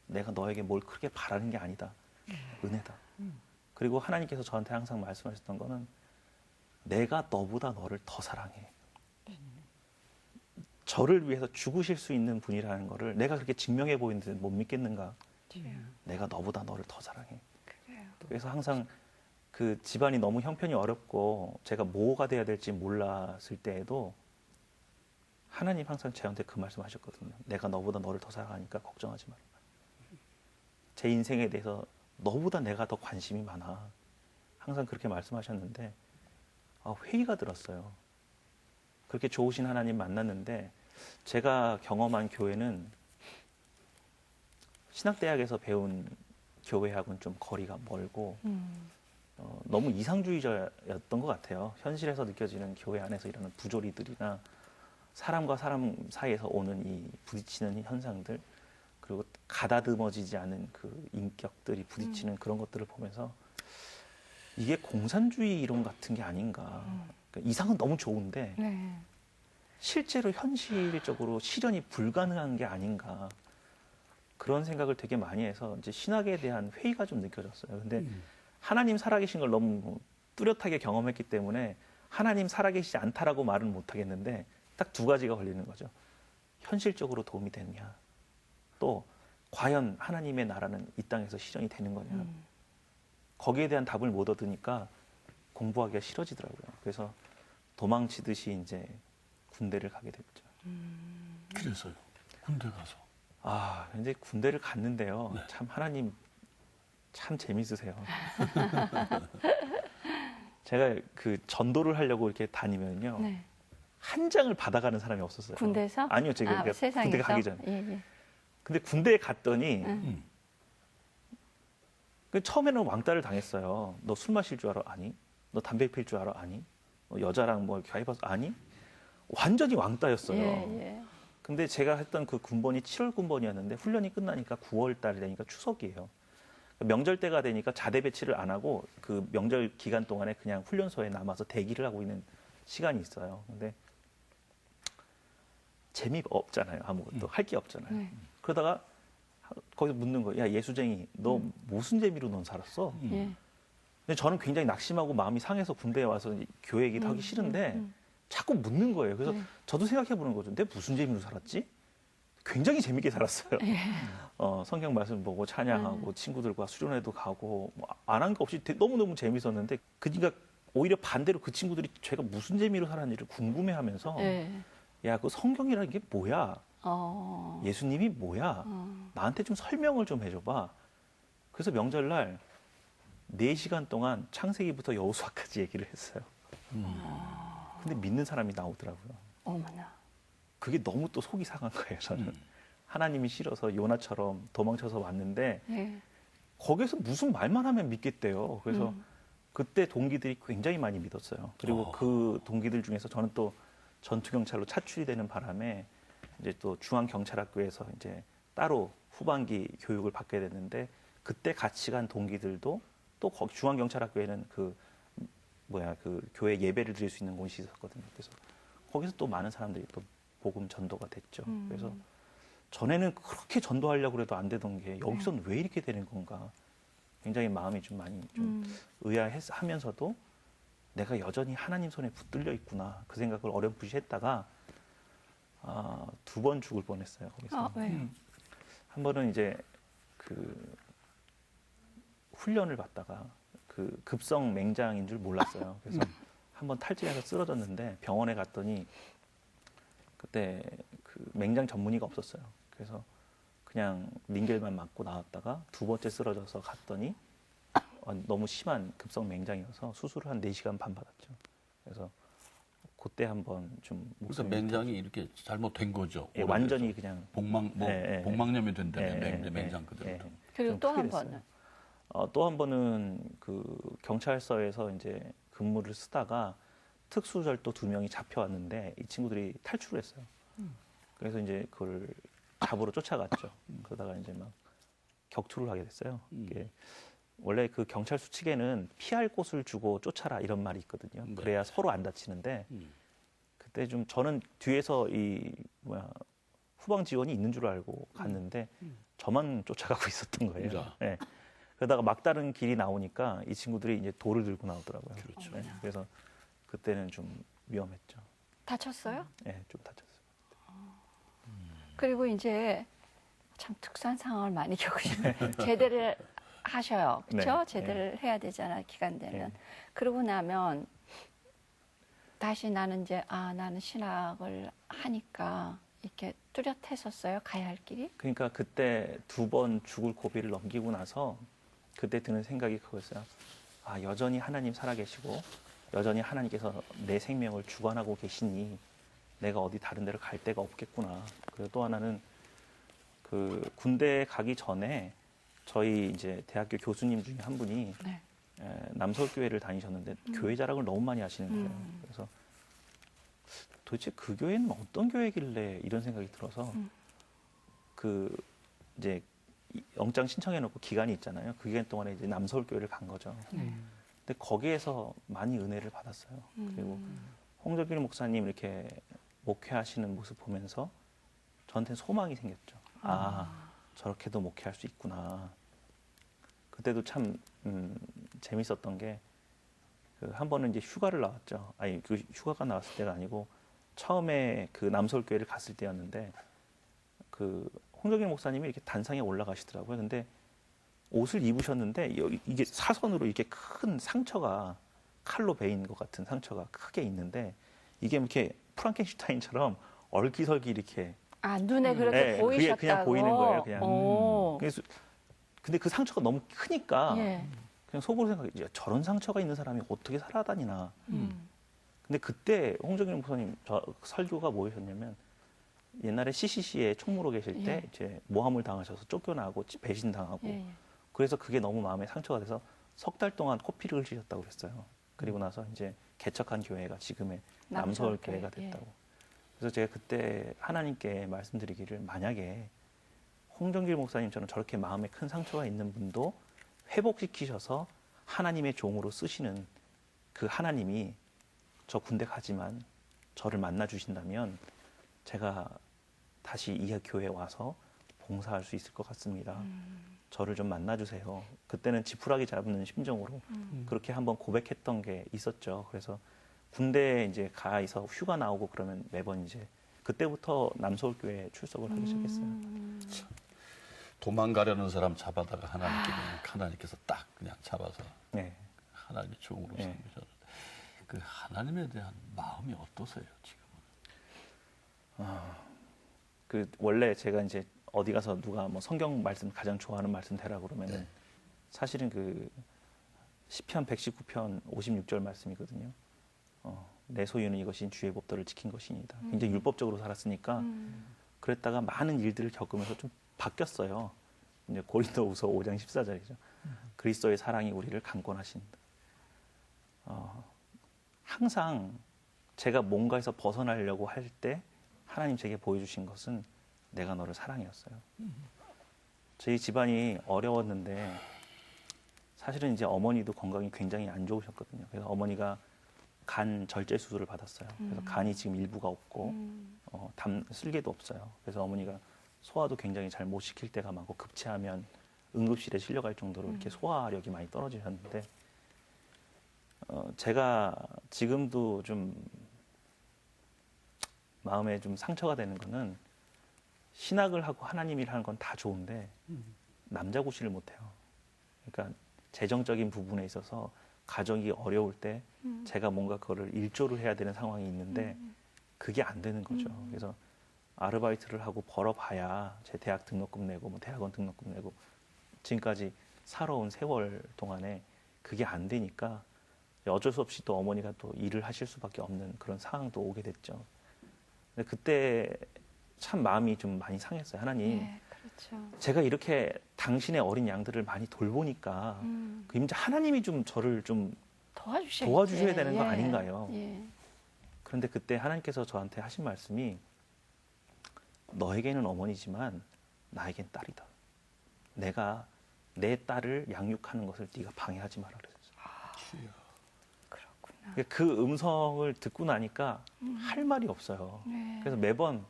내가 너에게 뭘 크게 바라는 게 아니다. 은혜다. 그리고 하나님께서 저한테 항상 말씀하셨던 거는 내가 너보다 너를 더 사랑해. 저를 위해서 죽으실 수 있는 분이라는 거를 내가 그렇게 증명해 보이는데 못 믿겠는가? 내가 너보다 너를 더 사랑해. 그래서 항상 그 집안이 너무 형편이 어렵고 제가 뭐가 돼야 될지 몰랐을 때에도 하나님 항상 저한테 그 말씀 하셨거든요. 내가 너보다 너를 더 사랑하니까 걱정하지 마라. 제 인생에 대해서 너보다 내가 더 관심이 많아. 항상 그렇게 말씀하셨는데 회의가 들었어요. 그렇게 좋으신 하나님 만났는데 제가 경험한 교회는 신학대학에서 배운 교회하고는 좀 거리가 멀고 너무 이상주의자였던 것 같아요. 현실에서 느껴지는 교회 안에서 일어나는 부조리들이나 사람과 사람 사이에서 오는 이 부딪히는 현상들 그리고 가다듬어지지 않은 그 인격들이 부딪히는 그런 것들을 보면서 이게 공산주의 이론 같은 게 아닌가. 그러니까 이상은 너무 좋은데 실제로 현실적으로 실현이 불가능한 게 아닌가. 그런 생각을 되게 많이 해서 이제 신학에 대한 회의가 좀 느껴졌어요. 근데 하나님 살아계신 걸 너무 뚜렷하게 경험했기 때문에 하나님 살아계시지 않다라고 말은 못하겠는데 딱 두 가지가 걸리는 거죠. 현실적으로 도움이 되느냐. 또 과연 하나님의 나라는 이 땅에서 실현이 되는 거냐. 거기에 대한 답을 못 얻으니까 공부하기가 싫어지더라고요. 그래서 도망치듯이 이제 군대를 가게 됐죠. 그래서요. 군대 가서. 이제 군대를 갔는데요. 네. 참 하나님 참 재밌으세요. 제가 그 전도를 하려고 이렇게 다니면요. 한 장을 받아가는 사람이 없었어요. 군대에서? 아니요, 제가 세상에서? 군대 가기 전에. 예. 근데 군대에 갔더니 그 처음에는 왕따를 당했어요. 너 술 마실 줄 알아? 아니. 너 담배 필 줄 알아? 아니. 너 여자랑 뭐 이렇게 해봐서 아니. 완전히 왕따였어요. 예. 근데 제가 했던 그 군번이 7월 군번이었는데 훈련이 끝나니까 9월 달이 되니까 추석이에요. 명절 때가 되니까 자대 배치를 안 하고 그 명절 기간 동안에 그냥 훈련소에 남아서 대기를 하고 있는 시간이 있어요. 근데 재미가 없잖아요. 아무것도 할 게 없잖아요. 그러다가 거기서 묻는 거예요. 야, 예수쟁이, 너 무슨 재미로 넌 살았어? 예. 근데 저는 굉장히 낙심하고 마음이 상해서 군대에 와서 교회 얘기도 하기 싫은데 자꾸 묻는 거예요. 그래서 저도 생각해 보는 거죠. 내가 무슨 재미로 살았지? 굉장히 재밌게 살았어요. 성경 말씀 보고 찬양하고 친구들과 수련회도 가고 뭐 안 한 거 없이 너무너무 재밌었는데 그러니까 오히려 반대로 그 친구들이 제가 무슨 재미로 살았는지를 궁금해하면서 야, 그 성경이라는 게 뭐야? 예수님이 뭐야? 나한테 좀 설명을 좀 해줘봐. 그래서 명절날 4시간 동안 창세기부터 여호수아까지 얘기를 했어요. 근데 믿는 사람이 나오더라고요. 어머나. 그게 너무 또 속이 상한 거예요. 저는 하나님이 싫어서 요나처럼 도망쳐서 왔는데 예. 거기서 무슨 말만 하면 믿겠대요. 그래서 그때 동기들이 굉장히 많이 믿었어요. 그리고 그 동기들 중에서 저는 또 전투경찰로 차출이 되는 바람에 이제 또 중앙경찰학교에서 이제 따로 후반기 교육을 받게 됐는데 그때 같이 간 동기들도 또 거기 중앙경찰학교에는 그 교회 예배를 드릴 수 있는 곳이 있었거든요. 그래서 거기서 또 많은 사람들이 또 복음 전도가 됐죠. 그래서 전에는 그렇게 전도하려고 해도 안 되던 게 여기서는 왜 이렇게 되는 건가? 굉장히 마음이 좀 많이 좀 의아하면서도 내가 여전히 하나님 손에 붙들려 있구나 그 생각을 어렴풋이 했다가 2번 죽을 뻔했어요. 거기서 왜요? 한 번은 이제 그 훈련을 받다가 그 급성 맹장인 줄 몰랐어요. 그래서 한번 탈진해서 쓰러졌는데 병원에 갔더니 그때 그 맹장 전문의가 없었어요. 그래서 그냥 링겔만 맞고 나왔다가 2번째 쓰러져서 갔더니 너무 심한 급성 맹장이어서 수술을 한 4시간 반 받았죠. 그래서 그때 한번 좀 그래서 맹장이 이렇게 잘못된 거죠. 예, 완전히 그냥 복막염이 된다면 맹장 그대로. 그리고 또 한 번은 또 한 번은 그 경찰서에서 이제 근무를 쓰다가 특수절도 2명이 잡혀왔는데 이 친구들이 탈출을 했어요. 그래서 이제 그걸 잡으러 쫓아갔죠. 그러다가 이제 막 격투를 하게 됐어요. 이게 원래 그 경찰 수칙에는 피할 곳을 주고 쫓아라 이런 말이 있거든요. 그래야 서로 안 다치는데 그때 좀 저는 뒤에서 후방 지원이 있는 줄 알고 갔는데 저만 쫓아가고 있었던 거예요. 네. 그러다가 막다른 길이 나오니까 이 친구들이 이제 돌을 들고 나오더라고요. 그렇죠. 네. 그래서 그때는 좀 위험했죠. 다쳤어요? 네, 좀 다쳤어요. 그리고 이제 참 특수한 상황을 많이 겪으시면 제대를 하셔요. 그렇죠? 네, 제대를 해야 되잖아, 기간되면. 네. 그러고 나면 다시 나는 이제 나는 신학을 하니까 이렇게 뚜렷했었어요, 가야 할 길이? 그러니까 그때 2번 죽을 고비를 넘기고 나서 그때 드는 생각이 그거였어요. 여전히 하나님 살아계시고 여전히 하나님께서 내 생명을 주관하고 계시니 내가 어디 다른 데를 갈 데가 없겠구나. 그리고 또 하나는 그 군대 가기 전에 저희 이제 대학교 교수님 중에 한 분이 네. 남서울교회를 다니셨는데 교회 자랑을 너무 많이 하시는 거예요. 그래서 도대체 그 교회는 어떤 교회길래 이런 생각이 들어서 그 이제 영장 신청해 놓고 기간이 있잖아요. 그 기간 동안에 이제 남서울교회를 간 거죠. 근데 거기에서 많이 은혜를 받았어요. 그리고 홍정길 목사님 이렇게 목회하시는 모습 보면서 저한테 소망이 생겼죠. 저렇게도 목회할 수 있구나. 그때도 참 재밌었던 게 한 번은 이제 휴가를 나왔죠. 아니 그 휴가가 나왔을 때가 아니고 처음에 그 남서울교회를 갔을 때였는데 그 홍정길 목사님이 이렇게 단상에 올라가시더라고요. 근데 옷을 입으셨는데 여기 이게 사선으로 이렇게 큰 상처가 칼로 베인 것 같은 상처가 크게 있는데 이게 이렇게 프랑켄슈타인처럼 얼기설기 이렇게 눈에 그렇게 네, 보이셨다고? 그게 그냥 보이는 거예요. 그냥. 오. 그래서 근데 그 상처가 너무 크니까 예. 그냥 속으로 생각해 저런 상처가 있는 사람이 어떻게 살아다니나. 근데 그때 홍정길 목사님 저 설교가 뭐였냐면 옛날에 CCC에 총무로 계실 때 이제 모함을 당하셔서 쫓겨나고 배신당하고 예. 그래서 그게 너무 마음에 상처가 돼서 3달 동안 코피를 흘리셨다고 그랬어요. 그리고 나서 이제 개척한 교회가 지금의 남서울 교회가 됐다고. 그래서 제가 그때 하나님께 말씀드리기를 만약에 홍정길 목사님처럼 저렇게 마음에 큰 상처가 있는 분도 회복시키셔서 하나님의 종으로 쓰시는 그 하나님이 저 군대 가지만 저를 만나 주신다면 제가 다시 이 교회에 와서 봉사할 수 있을 것 같습니다. 저를 좀 만나주세요. 그때는 지푸라기 잡는 심정으로 그렇게 한번 고백했던 게 있었죠. 그래서 군대에 이제 가서 휴가 나오고 그러면 매번 이제 그때부터 남서울교회에 출석을 하기 시작했어요. 도망가려는 사람 잡아다가 하나님께서 딱 그냥 잡아서 네. 하나님의 종으로 네. 삼으셨는데 그 하나님에 대한 마음이 어떠세요 지금은? 그 원래 제가 이제 어디 가서 누가 뭐 성경 말씀 가장 좋아하는 말씀 대라 그러면은 사실은 그 시편 119편 56절 말씀이거든요. 내 소유는 이것인 주의 법도를 지킨 것이니다. 굉장히 율법적으로 살았으니까 음. 그랬다가 많은 일들을 겪으면서 좀 바뀌었어요. 이제 고린도후서 5장 14절이죠. 그리스도의 사랑이 우리를 강권하신다. 항상 제가 뭔가에서 벗어나려고 할 때 하나님 제게 보여주신 것은 내가 너를 사랑이었어요. 저희 집안이 어려웠는데 사실은 이제 어머니도 건강이 굉장히 안 좋으셨거든요. 그래서 어머니가 간 절제 수술을 받았어요. 그래서 간이 지금 일부가 없고 쓸개도 없어요. 그래서 어머니가 소화도 굉장히 잘 못 시킬 때가 많고 급체하면 응급실에 실려갈 정도로 이렇게 소화력이 많이 떨어지셨는데 제가 지금도 좀 마음에 좀 상처가 되는 거는 신학을 하고 하나님 일 하는 건 다 좋은데 남자 구실을 못해요. 그러니까 재정적인 부분에 있어서 가정이 어려울 때 제가 뭔가 그거를 일조를 해야 되는 상황이 있는데 그게 안 되는 거죠. 그래서 아르바이트를 하고 벌어봐야 제 대학 등록금 내고 뭐 대학원 등록금 내고 지금까지 살아온 세월 동안에 그게 안 되니까 어쩔 수 없이 또 어머니가 또 일을 하실 수밖에 없는 그런 상황도 오게 됐죠. 근데 그때 참 마음이 좀 많이 상했어요. 하나님, 예, 그렇죠. 제가 이렇게 당신의 어린 양들을 많이 돌보니까 그 이제 하나님이 좀 저를 좀 도와주셔야 되는 거 아닌가요? 예. 그런데 그때 하나님께서 저한테 하신 말씀이 너에게는 어머니지만 나에겐 딸이다. 내가 내 딸을 양육하는 것을 네가 방해하지 마라 그랬어요. 그렇구나. 그 음성을 듣고 나니까 할 말이 없어요. 네. 그래서 매번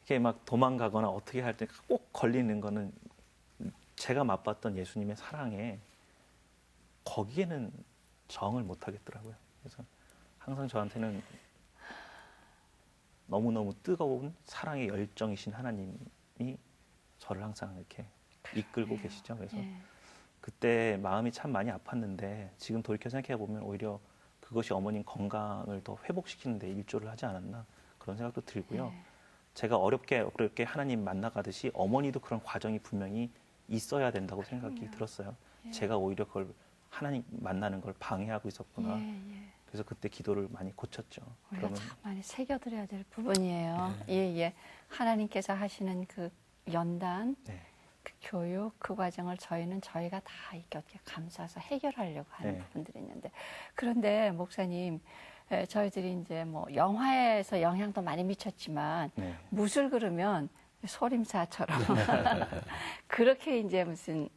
이렇게 막 도망가거나 어떻게 할 때 꼭 걸리는 거는 제가 맛봤던 예수님의 사랑에 거기에는 정을 못 하겠더라고요. 그래서 항상 저한테는 너무너무 뜨거운 사랑의 열정이신 하나님이 저를 항상 이렇게 이끌고 계시죠. 그래서 예. 그때 마음이 참 많이 아팠는데 지금 돌이켜 생각해 보면 오히려 그것이 어머님 건강을 더 회복시키는 데 일조를 하지 않았나 그런 생각도 들고요. 예. 제가 어렵게 하나님 만나가듯이 어머니도 그런 과정이 분명히 있어야 된다고 생각이 들었어요. 예. 제가 오히려 그걸 하나님 만나는 걸 방해하고 있었구나. 예, 예. 그래서 그때 기도를 많이 고쳤죠. 우리가 참 많이 새겨드려야 될 부분이에요. 예, 예. 하나님께서 하시는 그 연단, 네. 그 교육, 그 과정을 저희가 다 이렇게 감싸서 해결하려고 하는 네. 부분들이 있는데, 그런데 목사님, 저희들이 이제 뭐 영화에서 영향도 많이 미쳤지만 네. 무술 그러면 소림사처럼 그렇게 이제 무슨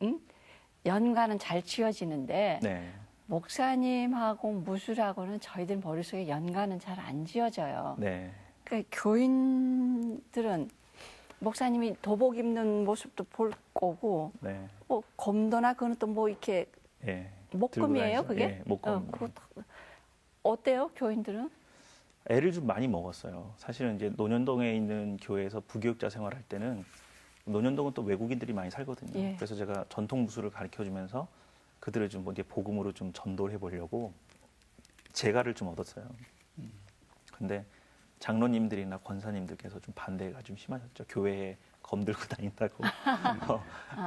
연관은 잘 지어지는데 네. 목사님하고 무술하고는 저희들 머릿속에 연관은 잘 안 지어져요. 네. 그러니까 교인들은 목사님이 도복 입는 모습도 볼 거고, 네. 뭐 검도나 그거는 또 뭐 이렇게 예. 목금이에요, 들고 그게? 다니죠. 예, 목금. 그것도 어때요, 교인들은? 애를 좀 많이 먹었어요. 사실은 이제 논현동에 있는 교회에서 부교육자 생활할 때는 논현동은 또 외국인들이 많이 살거든요. 예. 그래서 제가 전통 무술을 가르쳐 주면서 그들을 좀 이제 복음으로 좀 전도를 해보려고 재가를 좀 얻었어요. 근데 장로님들이나 권사님들께서 좀 반대가 좀 심하셨죠. 교회에 검 들고 다닌다고.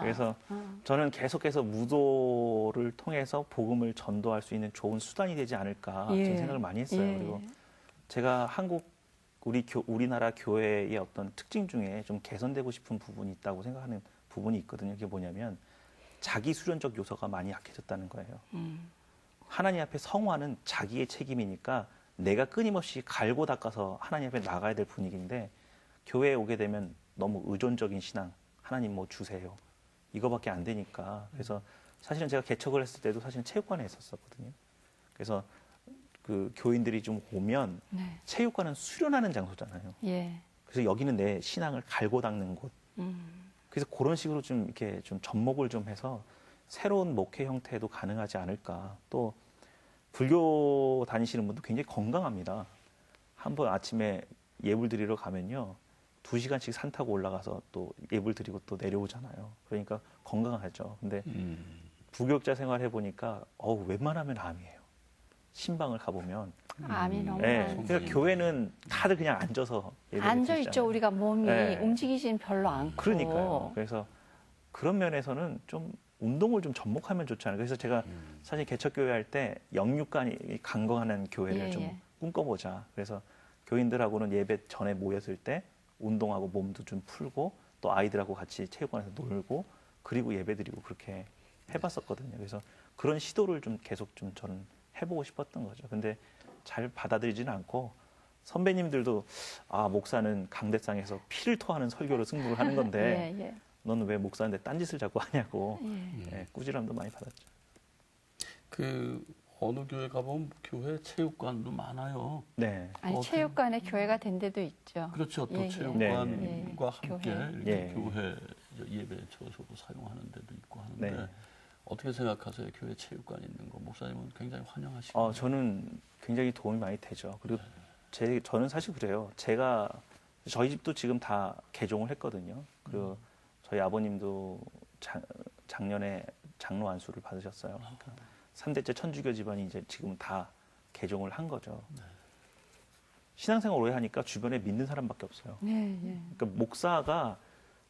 그래서 저는 계속해서 무도를 통해서 복음을 전도할 수 있는 좋은 수단이 되지 않을까 예. 저는 생각을 많이 했어요. 예. 그리고 제가 우리나라 교회의 어떤 특징 중에 좀 개선되고 싶은 부분이 있다고 생각하는 부분이 있거든요. 그게 뭐냐면 자기 수련적 요소가 많이 약해졌다는 거예요. 하나님 앞에 성화는 자기의 책임이니까 내가 끊임없이 갈고 닦아서 하나님 앞에 나가야 될 분위기인데 교회에 오게 되면 너무 의존적인 신앙, 하나님 뭐 주세요. 이거밖에 안 되니까. 그래서 사실은 제가 개척을 했을 때도 사실은 체육관에 있었거든요. 그래서 그 교인들이 좀 오면 네. 체육관은 수련하는 장소잖아요. 예. 그래서 여기는 내 신앙을 갈고 닦는 곳. 그래서 그런 식으로 좀 이렇게 좀 접목을 좀 해서 새로운 목회 형태도 가능하지 않을까. 또 불교 다니시는 분도 굉장히 건강합니다. 한번 아침에 예불 드리러 가면요. 2시간씩 산 타고 올라가서 또 예불 드리고 또 내려오잖아요. 그러니까 건강하죠. 근데 부교육자 생활 해보니까 웬만하면 암이에요. 신방을 가보면. 암이 너무 네, 많죠. 그러니까 교회는 다들 그냥 앉아서 예배를 앉아 드리잖아요. 있죠. 우리가 몸이 네. 움직이진 별로 않고. 그러니까요. 그래서 그런 면에서는 좀 운동을 좀 접목하면 좋지 않을까. 그래서 제가 사실 개척교회 할 때 영육간이 강건한 교회를 예, 좀 예. 꿈꿔보자. 그래서 교인들하고는 예배 전에 모였을 때 운동하고 몸도 좀 풀고 또 아이들하고 같이 체육관에서 놀고 그리고 예배드리고 그렇게 해봤었거든요. 그래서 그런 시도를 좀 계속 좀 저는 해보고 싶었던 거죠. 근데 잘 받아들이지는 않고 선배님들도 아 목사는 강대상에서 피를 토하는 설교로 승부를 하는 건데 예, 예. 너는 왜 목사인데 딴짓을 자꾸 하냐고 예. 예, 꾸지람도 많이 받았죠. 그 어느 교회 가보면 교회 체육관도 많아요. 네. 아니 어떻게- 체육관에 교회가 된 데도 있죠. 그렇죠. 또 예, 예. 체육관과 네. 함께 교회. 이렇게 예. 교회 예배 처소로 사용하는 데도 있고 하는데 네. 어떻게 생각하세요? 교회 체육관 있는 거 목사님은 굉장히 환영하시고. 저는 굉장히 도움이 많이 되죠. 그리고 저는 사실 그래요. 저희 집도 지금 다 개종을 했거든요. 그리고 저희 아버님도 작년에 장로 안수를 받으셨어요. 그러니까 3대째 천주교 집안이 이제 지금 다 개종을 한 거죠. 신앙생활 오래 하니까 주변에 믿는 사람밖에 없어요. 예, 예. 그러니까 목사가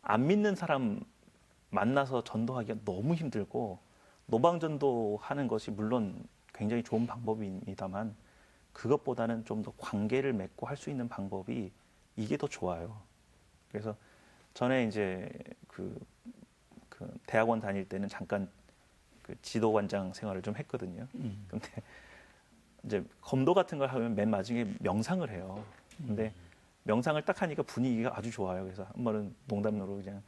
안 믿는 사람 만나서 전도하기가 너무 힘들고 노방전도 하는 것이 물론 굉장히 좋은 방법입니다만 그것보다는 좀 더 관계를 맺고 할 수 있는 방법이 이게 더 좋아요. 그래서 전에 이제 그 대학원 다닐 때는 잠깐 그 지도관장 생활을 좀 했거든요. 근데 이제 검도 같은 걸 하면 맨 마지막에 명상을 해요. 근데 명상을 딱 하니까 분위기가 아주 좋아요. 그래서 한 번은 농담으로 그냥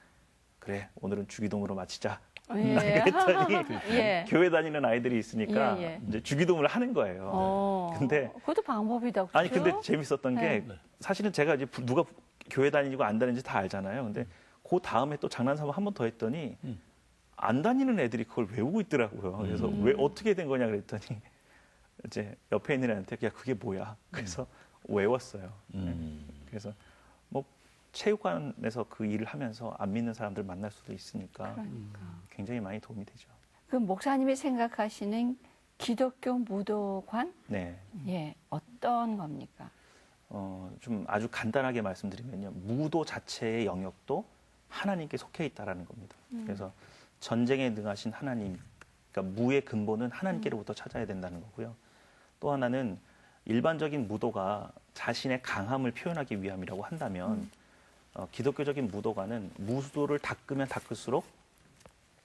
그래 오늘은 주기도문으로 마치자. 예. 그랬더니 예. 교회 다니는 아이들이 있으니까 예, 예. 이제 주기도문을 하는 거예요. 근데 그것도 방법이다. 그렇죠? 아니 근데 재밌었던 게 네. 사실은 제가 이제 누가 교회 다니고 안 다니는지 다 알잖아요. 근데 그 다음에 또 장난삼아 한 번 더 했더니 안 다니는 애들이 그걸 외우고 있더라고요. 그래서 왜 어떻게 된 거냐 그랬더니 이제 옆에 있는 애한테 야 그게 뭐야? 그래서 외웠어요. 그래서 뭐 체육관에서 그 일을 하면서 안 믿는 사람들 만날 수도 있으니까 그러니까. 굉장히 많이 도움이 되죠. 그 목사님이 생각하시는 기독교 무도관? 네. 예, 어떤 겁니까? 좀 아주 간단하게 말씀드리면요. 무도 자체의 영역도 하나님께 속해 있다라는 겁니다. 그래서 전쟁에 능하신 하나님, 그러니까 무의 근본은 하나님께로부터 찾아야 된다는 거고요. 또 하나는 일반적인 무도가 자신의 강함을 표현하기 위함이라고 한다면 기독교적인 무도가는 무도를 닦으면 닦을수록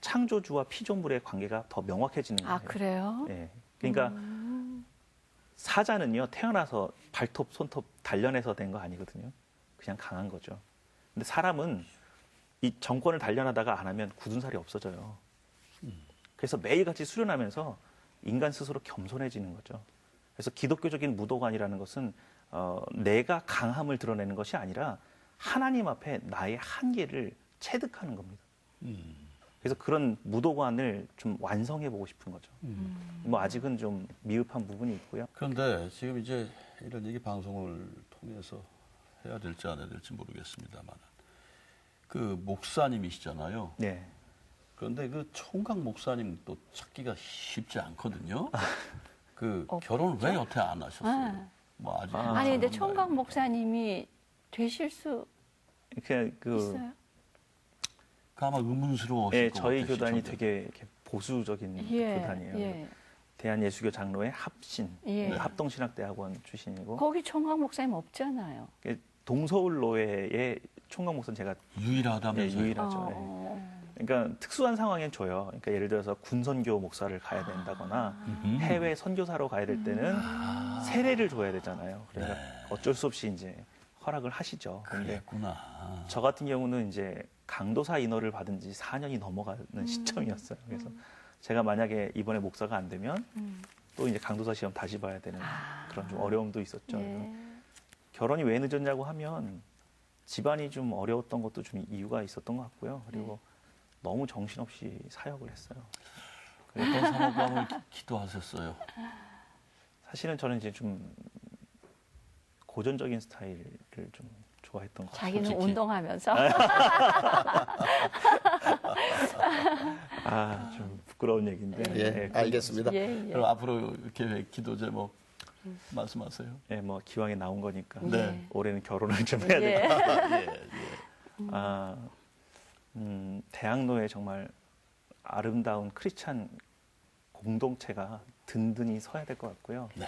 창조주와 피조물의 관계가 더 명확해지는 거예요. 아, 그래요? 예. 그러니까 사자는요 태어나서 발톱, 손톱 단련해서 된 거 아니거든요. 그냥 강한 거죠. 근데 사람은 이 정권을 단련하다가 안 하면 굳은 살이 없어져요. 그래서 매일같이 수련하면서 인간 스스로 겸손해지는 거죠. 그래서 기독교적인 무도관이라는 것은 내가 강함을 드러내는 것이 아니라 하나님 앞에 나의 한계를 체득하는 겁니다. 그래서 그런 무도관을 좀 완성해 보고 싶은 거죠. 뭐 아직은 좀 미흡한 부분이 있고요. 그런데 지금 이제 이런 얘기 방송을 통해서 해야 될지 안 해야 될지 모르겠습니다만 그 목사님이시잖아요. 네. 그런데 그 총각 목사님 또 찾기가 쉽지 않거든요. 그 없죠? 결혼을 왜 여태 안 하셨어요? 아. 뭐 아직 아니, 근데 젊은 총각 나이인데. 목사님이 되실 수 그냥 있어요? 그 아마 의문스러우실 예, 것 저희 같아요, 교단이 시청자. 되게 이렇게 보수적인 예, 교단이에요. 예. 대한예수교 장로회 합신, 예. 합동신학대학원 출신이고 거기 총각 목사님 없잖아요. 동서울로회의 총각 목사는 제가 유일하다면서요. 유일하죠. 예. 그러니까 특수한 상황엔 줘요. 그러니까 예를 들어서 군선교 목사를 가야 된다거나 해외 선교사로 가야 될 때는 세례를 줘야 되잖아요. 그래서 어쩔 수 없이 이제 허락을 하시죠. 근데 그랬구나. 저 같은 경우는 이제 강도사 인허를 받은 지 4년이 넘어가는 시점이었어요. 그래서 제가 만약에 이번에 목사가 안 되면 또 이제 강도사 시험 다시 봐야 되는 그런 좀 어려움도 있었죠. 그래서 예. 결혼이 왜 늦었냐고 하면 집안이 좀 어려웠던 것도 좀 이유가 있었던 것 같고요. 그리고 너무 정신없이 사역을 했어요. 어떤 사모감을 기도하셨어요? 사실은 저는 이제 좀 고전적인 스타일을 좀 좋아했던 것 같아요. 자기는 솔직히. 운동하면서 좀 부끄러운 얘기인데. 예, 알겠습니다. 예, 예. 그럼 앞으로 계획, 기도 제목 말씀하세요. 예, 뭐 기왕에 나온 거니까 네. 올해는 결혼을 좀 해야 될 것 예. 같아요. 예, 예. 대학로에 정말 아름다운 크리스찬 공동체가 든든히 서야 될 것 같고요. 네.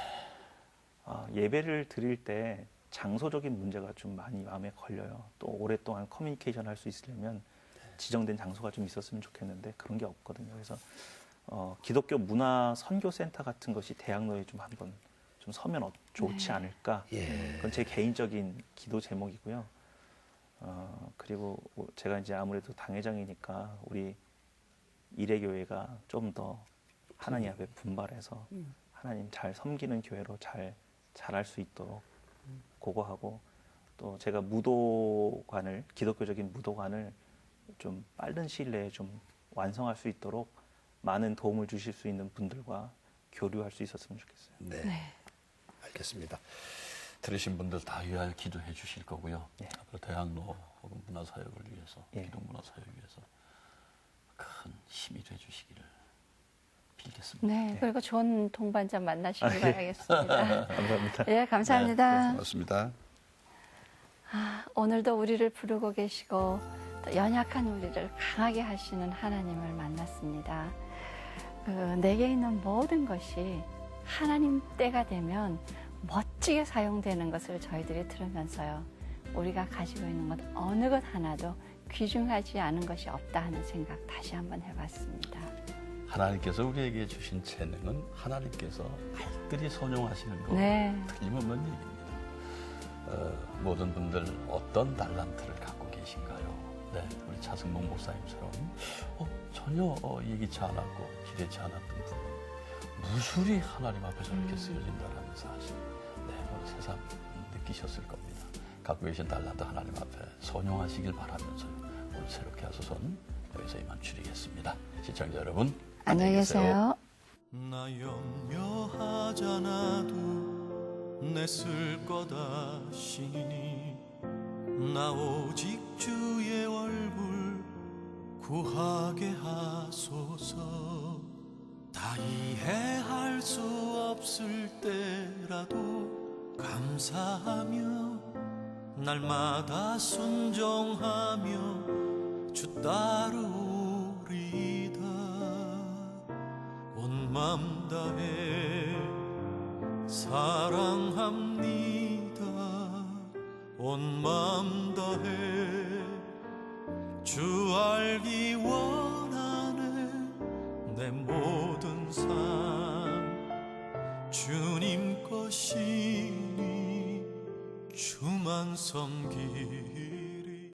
예배를 드릴 때 장소적인 문제가 좀 많이 마음에 걸려요. 또 오랫동안 커뮤니케이션 할 수 있으려면 지정된 장소가 좀 있었으면 좋겠는데 그런 게 없거든요. 그래서 기독교 문화 선교센터 같은 것이 대학로에 좀 한번 좀 서면 좋지 않을까. 예. 그건 제 개인적인 기도 제목이고요. 그리고 제가 이제 아무래도 당회장이니까 우리 이레교회가 좀 더 하나님 앞에 분발해서 하나님 잘 섬기는 교회로 잘 자랄 수 있도록 고거하고, 또 제가 무도관을, 기독교적인 무도관을 좀 빠른 시일 내에 좀 완성할 수 있도록 많은 도움을 주실 수 있는 분들과 교류할 수 있었으면 좋겠어요. 네. 네. 알겠습니다. 들으신 분들 다 위하여 기도해 주실 거고요. 예. 앞으로 대학로 혹은 문화사역을 위해서, 예. 기독문화사역을 위해서 큰 힘이 돼 주시기를 빌겠습니다. 네, 그리고 좋은 동반자 만나시길 바라겠습니다. 감사합니다. 예, 감사합니다. 고맙습니다. 오늘도 우리를 부르고 계시고 또 연약한 우리를 강하게 하시는 하나님을 만났습니다. 내게 있는 모든 것이 하나님 때가 되면 멋지게 사용되는 것을 저희들이 들으면서요. 우리가 가지고 있는 것 어느 것 하나도 귀중하지 않은 것이 없다 하는 생각 다시 한번 해봤습니다. 하나님께서 우리에게 주신 재능은 하나님께서 알뜰히 선용하시는 거 네. 틀림없는 얘기입니다. 모든 분들 어떤 달란트를 갖고 계신가요? 네, 우리 차승봉 목사님처럼 전혀 예기치 않았고 기대치 않았던 부분, 무술이 하나님 앞에서 이렇게 쓰여진다는 사실, 네, 오늘 새삼 느끼셨을 겁니다. 갖고 계신 달란트 하나님 앞에 선용하시길 바라면서요. 오늘 새롭게 하소서는 여기서 이만 줄이겠습니다. 시청자 여러분, 안녕히 계세요. 나 염려하잖아도 내 쓸 거다 시니 나 오직 주의 얼굴 구하게 하소서. 다 이해할 수 없을 때라도 감사하며 날마다 순종하며 주 따르리다. 온 맘 다해 사랑합니다. 온 맘 다해 주 알기 원하네. 내 모든 삶 주님 것이니 주만 섬기